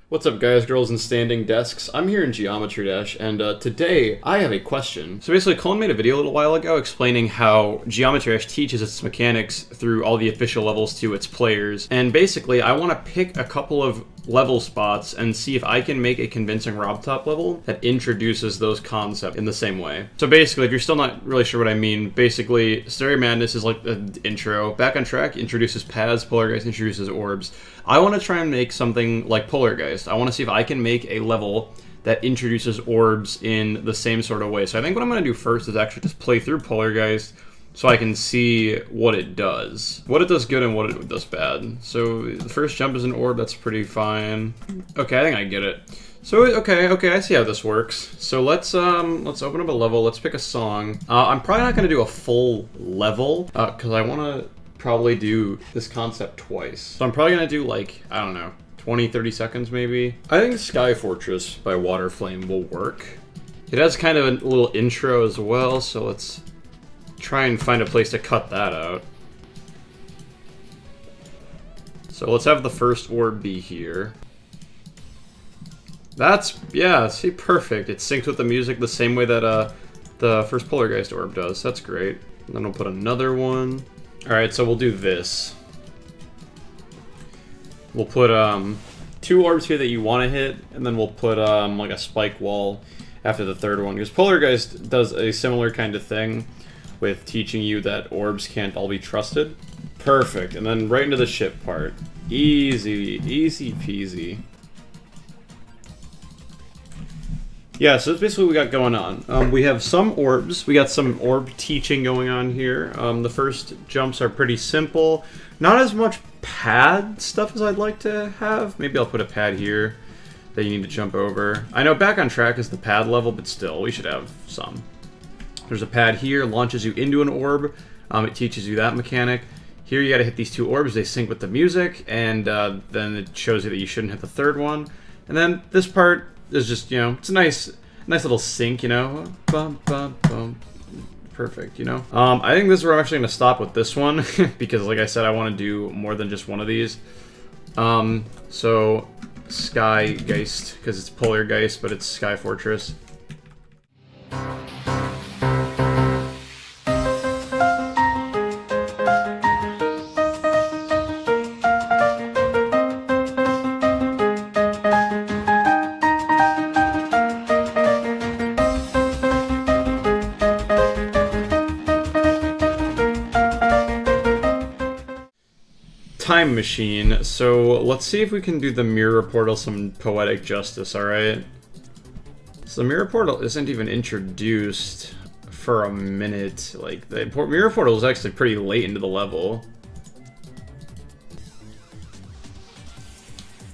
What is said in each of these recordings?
What's up guys, girls, and standing desks? I'm here in Geometry Dash, and today I have a question. So basically, Colin made a video a little while ago explaining how Geometry Dash teaches its mechanics through all the official levels to its players. And basically, I want to pick a couple of level spots and see if I can make a convincing RobTop level that introduces those concepts in the same way. So basically, if you're still not really sure what I mean, basically, Stereo Madness is like the intro. Back on Track introduces paths, Poltergeist introduces orbs. I want to try and make something like Poltergeist. I want to see if I can make a level that introduces orbs in the same sort of way. So I think what I'm going to do first is actually just play through Poltergeist so I can see what it does. What it does good and what it does bad. So the first jump is an orb, that's pretty fine. Okay, I think I get it. So, okay, I see how this works. So let's open up a level, let's pick a song. I'm probably not going to do a full level, because I want to probably do this concept twice. So I'm probably going to do like, I don't know, 20, 30 seconds maybe. I think Sky Fortress by Waterflame will work. It has kind of a little intro as well, so let's try and find a place to cut that out. So let's have the first orb be here. That's, yeah, see, perfect. It syncs with the music the same way that the first Poltergeist orb does. That's great. And then we'll put another one. Alright, so we'll do this. We'll put 2 orbs here that you want to hit, and then we'll put like a spike wall after the third one. Because Poltergeist does a similar kind of thing with teaching you that orbs can't all be trusted. Perfect, and then right into the ship part. Easy, easy peasy. Yeah, so that's basically what we got going on. We have some orbs. We got some orb teaching going on here. The first jumps are pretty simple. Not as much pad stuff as I'd like to have. Maybe I'll put a pad here that you need to jump over. I know Back on Track is the pad level, but still, we should have some. There's a pad here, launches you into an orb. It teaches you that mechanic. Here you gotta hit these 2 orbs, they sync with the music, and then it shows you that you shouldn't hit the third one. And then this part is just, you know, it's a nice little sync, you know. Bum, bum, bum. Perfect, you know. I think this is where I'm actually gonna stop with this one, because like I said, I wanna do more than just one of these. So, Skygeist, because it's Poltergeist, but it's Sky Fortress. Time machine. So let's see if we can do the mirror portal some poetic justice, alright? So the mirror portal isn't even introduced for a minute. Like, the mirror portal is actually pretty late into the level.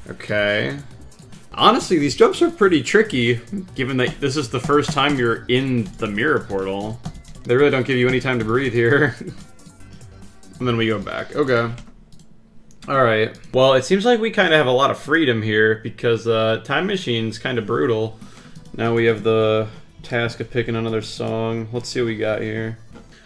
Okay. Honestly, these jumps are pretty tricky, given that this is the first time you're in the mirror portal. They really don't give you any time to breathe here. And then we go back. Okay. Alright, well, it seems like we kind of have a lot of freedom here, because Time Machine's kind of brutal. Now we have the task of picking another song. Let's see what we got here.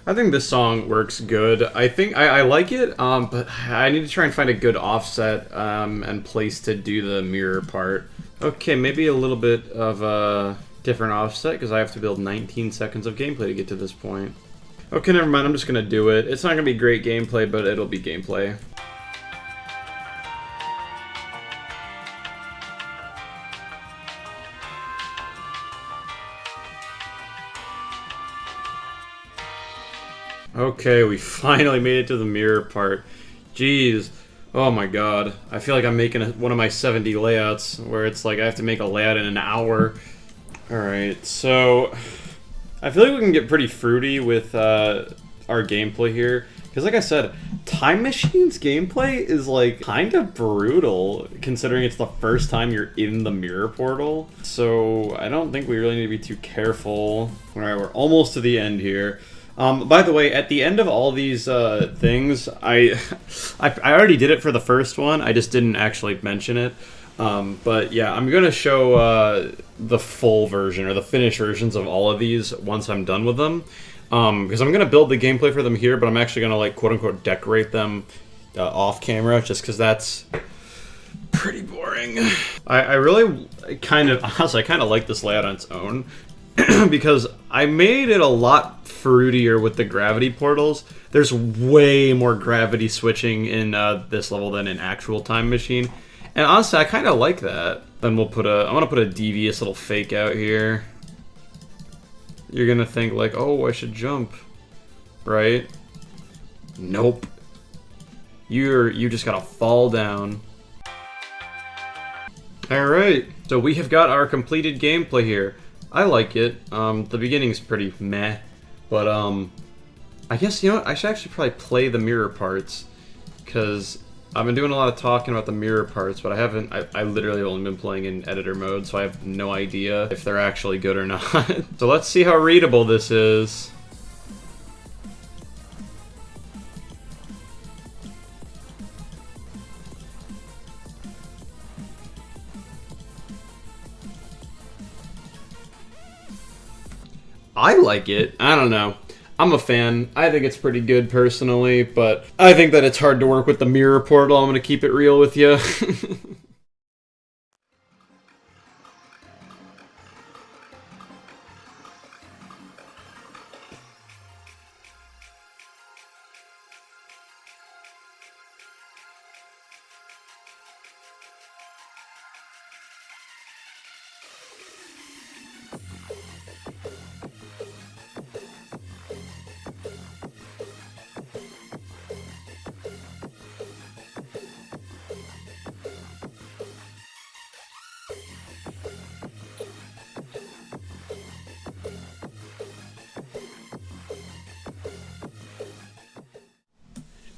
I think this song works good. I think I like it, but I need to try and find a good offset and place to do the mirror part. Okay, maybe a little bit of a different offset, because I have to build 19 seconds of gameplay to get to this point. Okay, never mind, I'm just going to do it. It's not going to be great gameplay, but it'll be gameplay. Okay, we finally made it to the mirror part. Jeez. Oh my god. I feel like I'm making one of my 70 layouts, where it's like I have to make a layout in an hour. Alright, so I feel like we can get pretty fruity with our gameplay here. Because like I said, Time Machine's gameplay is like kind of brutal, considering it's the first time you're in the mirror portal. So I don't think we really need to be too careful. Alright, we're almost to the end here. By the way, at the end of all these things, I already did it for the first one. I just didn't actually mention it. But yeah, I'm going to show the full version, or the finished versions of all of these once I'm done with them. Because I'm going to build the gameplay for them here, but I'm actually going to, like, quote-unquote decorate them off camera, just because that's pretty boring. I really kind of, honestly, I kind of like this layout on its own because I made it a lot fruitier with the gravity portals. There's way more gravity switching in this level than in actual Time Machine. And honestly, I kind of like that. Then we'll put I'm gonna put a devious little fake out here. You're gonna think like, oh, I should jump, right? Nope. You just gotta fall down. Alright, so we have got our completed gameplay here. I like it. The beginning's pretty meh, but I guess, you know what, I should actually probably play the mirror parts, because I've been doing a lot of talking about the mirror parts, but I literally have only been playing in editor mode, so I have no idea if they're actually good or not. So let's see how readable this is. I like it. I don't know. I'm a fan. I think it's pretty good personally, but I think that it's hard to work with the mirror portal. I'm gonna keep it real with you.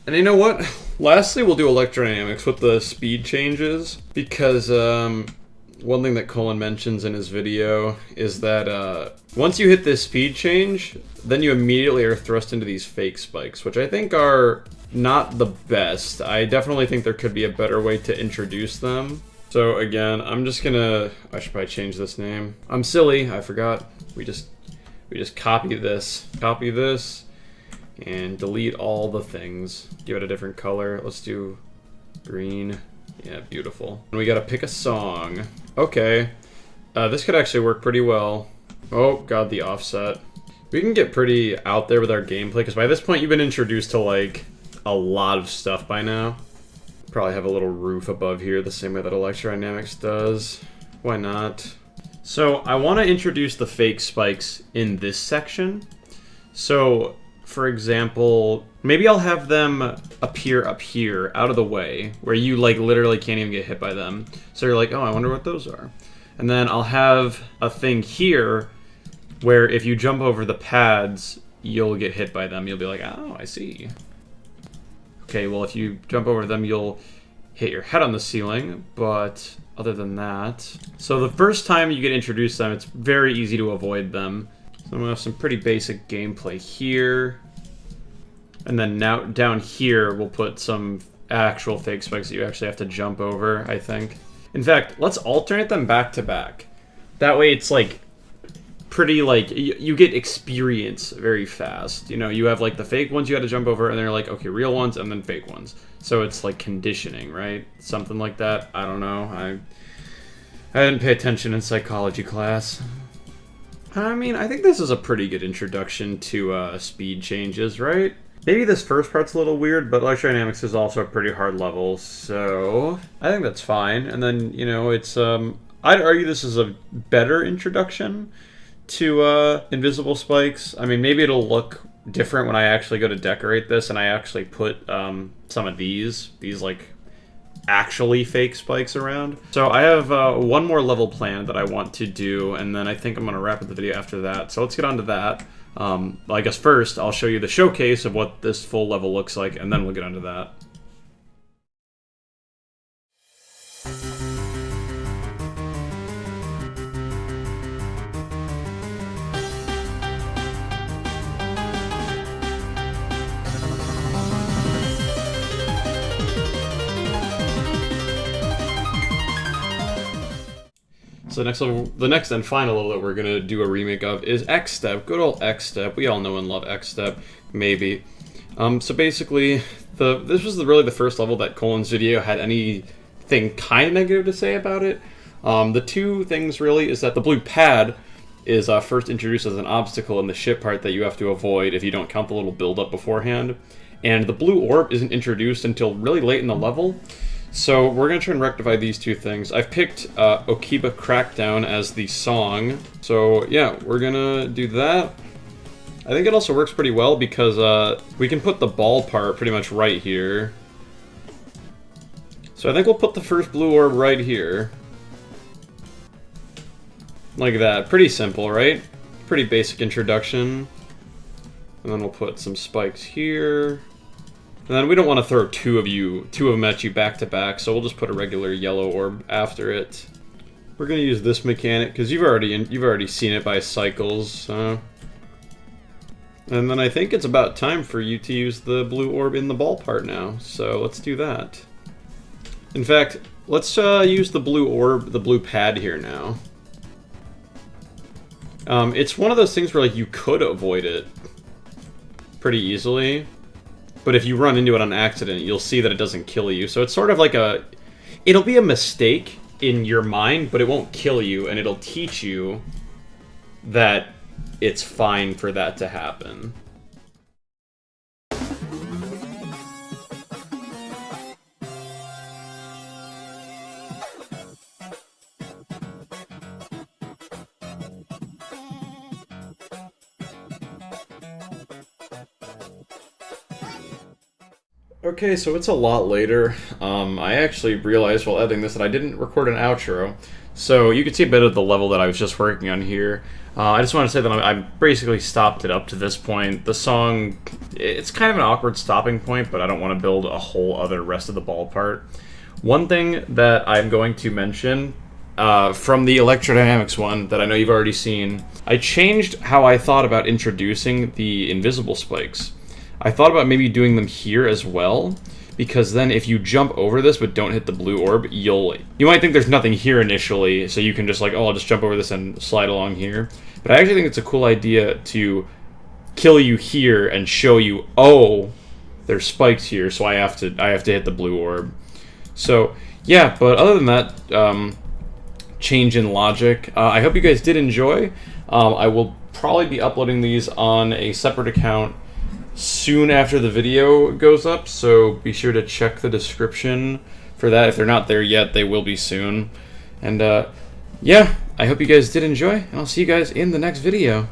And you know what? Lastly, we'll do electrodynamics with the speed changes, because one thing that Colin mentions in his video is that once you hit this speed change, then you immediately are thrust into these fake spikes, which I think are not the best. I definitely think there could be a better way to introduce them. So again, I'm just gonna, I should probably change this name. I'm silly, I forgot. We just copy this, and delete all the things. Give it a different color. Let's do green. Yeah, beautiful. And we gotta pick a song. Okay. This could actually work pretty well. Oh, God, the offset. We can get pretty out there with our gameplay, because by this point you've been introduced to, like, a lot of stuff by now. Probably have a little roof above here, the same way that Electrodynamics does. Why not? So, I want to introduce the fake spikes in this section. So, for example, maybe I'll have them appear up here, out of the way, where you, like, literally can't even get hit by them. So you're like, oh, I wonder what those are. And then I'll have a thing here where if you jump over the pads, you'll get hit by them. You'll be like, oh, I see. Okay, well, if you jump over them, you'll hit your head on the ceiling, but other than that... So the first time you get introduced to them, it's very easy to avoid them. So I'm gonna have some pretty basic gameplay here. And then now down here, we'll put some actual fake spikes that you actually have to jump over, I think. In fact, let's alternate them back to back. That way it's like pretty, like, you get experience very fast. You know, you have like the fake ones you had to jump over, and they're like, okay, real ones and then fake ones. So it's like conditioning, right? Something like that. I don't know. I didn't pay attention in psychology class. I mean, I think this is a pretty good introduction to speed changes, right? Maybe this first part's a little weird, but Electrodynamics is also a pretty hard level, so I think that's fine. And then, you know, it's, I'd argue this is a better introduction to invisible spikes. I mean, maybe it'll look different when I actually go to decorate this and I actually put some of these like, actually fake spikes around. So I have one more level planned that I want to do, and then I think I'm going to wrap up the video after that. So let's get on to that. I guess first I'll show you the showcase of what this full level looks like, and then we'll get onto that. So the next and final level that we're gonna do a remake of is X-Step. Good old X-Step. We all know and love X-Step, maybe. So basically, this was really the first level that Colin's video had any anything kind of negative to say about it. The two things really is that the blue pad is first introduced as an obstacle in the ship part that you have to avoid if you don't count the little build-up beforehand. And the blue orb isn't introduced until really late in the level. So we're going to try and rectify these two things. I've picked Okiba Crackdown as the song. So yeah, we're going to do that. I think it also works pretty well because we can put the ball part pretty much right here. So I think we'll put the first blue orb right here. Like that. Pretty simple, right? Pretty basic introduction. And then we'll put some spikes here. And then we don't want to throw two of them at you back to back, so we'll just put a regular yellow orb after it. We're gonna use this mechanic because you've already seen it by cycles. And then I think it's about time for you to use the blue orb in the ball part now. So let's do that. In fact, let's use the blue orb, the blue pad here now. It's one of those things where like you could avoid it pretty easily. But if you run into it on accident, you'll see that it doesn't kill you. So it's sort of like it'll be a mistake in your mind, but it won't kill you, and it'll teach you that it's fine for that to happen. Okay, so it's a lot later. I actually realized while editing this that I didn't record an outro. So you can see a bit of the level that I was just working on here. I just want to say that I basically stopped it up to this point. The song, it's kind of an awkward stopping point, but I don't want to build a whole other rest of the ball part. One thing that I'm going to mention from the Electrodynamics one that I know you've already seen, I changed how I thought about introducing the invisible spikes. I thought about maybe doing them here as well, because then if you jump over this but don't hit the blue orb, you might think there's nothing here initially, so you can just like, oh, I'll just jump over this and slide along here. But I actually think it's a cool idea to kill you here and show you, oh, there's spikes here, so I have to hit the blue orb. So yeah, but other than that change in logic, I hope you guys did enjoy. I will probably be uploading these on a separate account soon after the video goes up, so be sure to check the description for that. If they're not there yet, they will be soon. And yeah, I hope you guys did enjoy, and I'll see you guys in the next video.